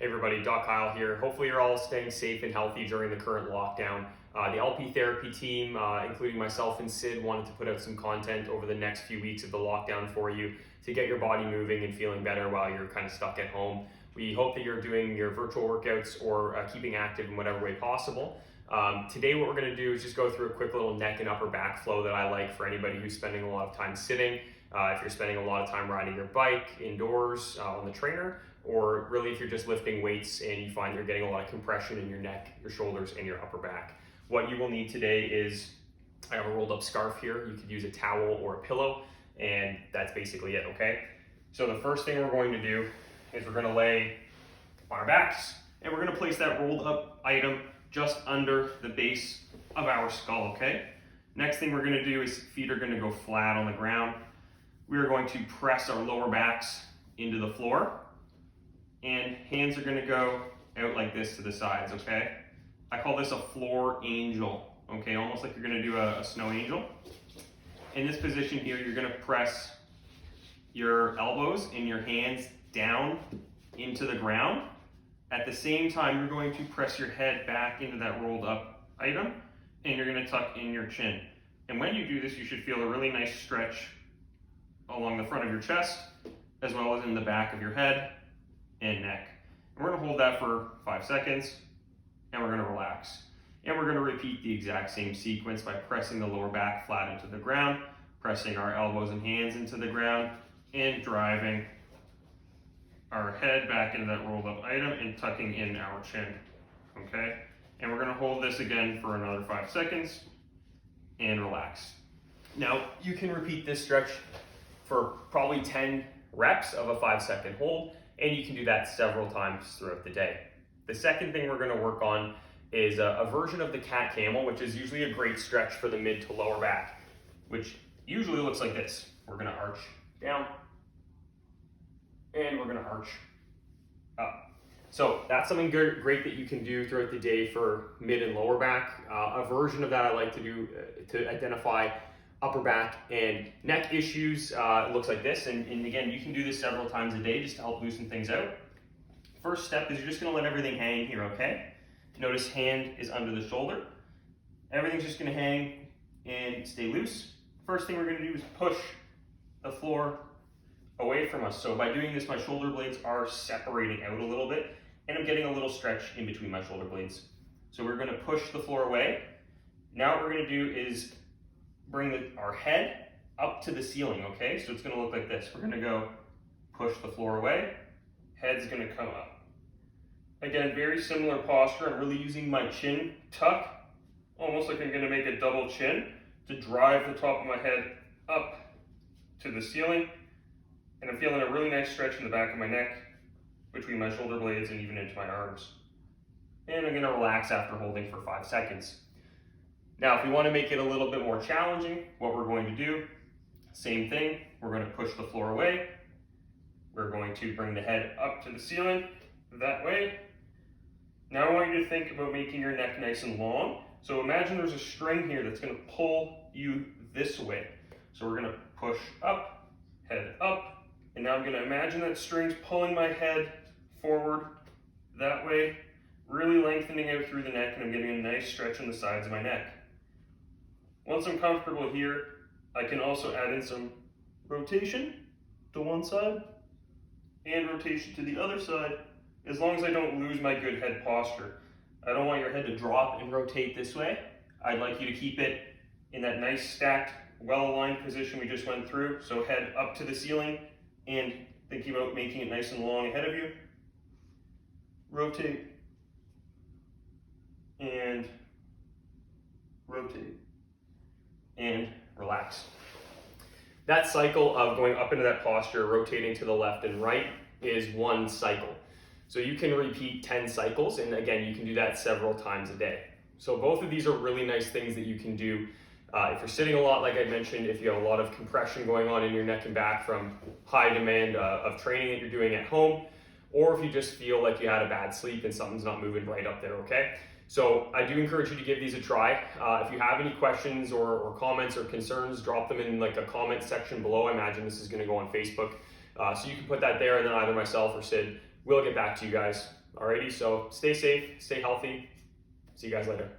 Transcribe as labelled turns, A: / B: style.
A: Hey everybody, Doc Kyle here. Hopefully you're all staying safe and healthy during the current lockdown. The LP therapy team, including myself and Sid, wanted to put out some content over the next few weeks of the lockdown for you to get your body moving and feeling better while you're kind of stuck at home. We hope that you're doing your virtual workouts or keeping active in whatever way possible. Today what we're going to do is just go through a quick little neck and upper back flow that I like for anybody who's spending a lot of time sitting. If you're spending a lot of time riding your bike indoors on the trainer, or really if you're just lifting weights and you find you're getting a lot of compression in your neck, your shoulders, and your upper back. What you will need today is, I have a rolled up scarf here. You could use a towel or a pillow, and that's basically it, okay? So the first thing we're going to do is we're gonna lay on our backs, and we're gonna place that rolled up item just under the base of our skull, okay? Next thing we're gonna do is feet are gonna go flat on the ground. We are going to press our lower backs into the floor, and hands are gonna go out like this to the sides, okay? I call this a floor angel, okay? Almost like you're gonna do a snow angel. In this position here, you're gonna press your elbows and your hands down into the ground. At the same time, you're going to press your head back into that rolled up item, and you're gonna tuck in your chin. And when you do this, you should feel a really nice stretch along the front of your chest, as well as in the back of your head and neck. And we're gonna hold that for 5 seconds, and we're gonna relax. And we're gonna repeat the exact same sequence by pressing the lower back flat into the ground, pressing our elbows and hands into the ground, and driving our head back into that rolled up item and tucking in our chin, okay? And we're gonna hold this again for another 5 seconds and relax. Now, you can repeat this stretch for probably 10 reps of a 5-second hold, and you can do that several times throughout the day. The second thing we're gonna work on is a version of the cat camel, which is usually a great stretch for the mid to lower back, which usually looks like this. We're gonna arch down, and we're gonna arch up. So that's something great that you can do throughout the day for mid and lower back. A version of that I like to do to identify upper back and neck issues looks like this, and again, you can do this several times a day just to help loosen things out. First step is you're just gonna let everything hang here, okay? Notice hand is under the shoulder. Everything's just gonna hang and stay loose. First thing we're gonna do is push the floor away from us. So by doing this, my shoulder blades are separating out a little bit, and I'm getting a little stretch in between my shoulder blades. So we're gonna push the floor away. Now what we're gonna do is bring our head up to the ceiling, okay? So it's gonna look like this. We're gonna go push the floor away, head's gonna come up. Again, very similar posture. I'm really using my chin tuck, almost like I'm gonna make a double chin to drive the top of my head up to the ceiling. And I'm feeling a really nice stretch in the back of my neck, between my shoulder blades and even into my arms. And I'm gonna relax after holding for 5 seconds. Now, if we want to make it a little bit more challenging, what we're going to do, same thing, we're going to push the floor away. We're going to bring the head up to the ceiling that way. Now I want you to think about making your neck nice and long. So imagine there's a string here that's going to pull you this way. So we're going to push up, head up, and now I'm going to imagine that string's pulling my head forward that way, really lengthening out through the neck, and I'm getting a nice stretch on the sides of my neck. Once I'm comfortable here, I can also add in some rotation to one side and rotation to the other side, as long as I don't lose my good head posture. I don't want your head to drop and rotate this way. I'd like you to keep it in that nice stacked, well-aligned position we just went through. So head up to the ceiling and thinking about making it nice and long ahead of you. Rotate and rotate and relax. That cycle of going up into that posture, rotating to the left and right, is one cycle. So you can repeat 10 cycles, and again, you can do that several times a day. So both of these are really nice things that you can do if you're sitting a lot, like I mentioned, if you have a lot of compression going on in your neck and back from high demand of training that you're doing at home, or if you just feel like you had a bad sleep and something's not moving right up there, okay? So I do encourage you to give these a try. If you have any questions or comments or concerns, drop them in like a comment section below. I imagine this is gonna go on Facebook. So you can put that there, and then either myself or Sid will get back to you guys. Alrighty, so stay safe, stay healthy. See you guys later.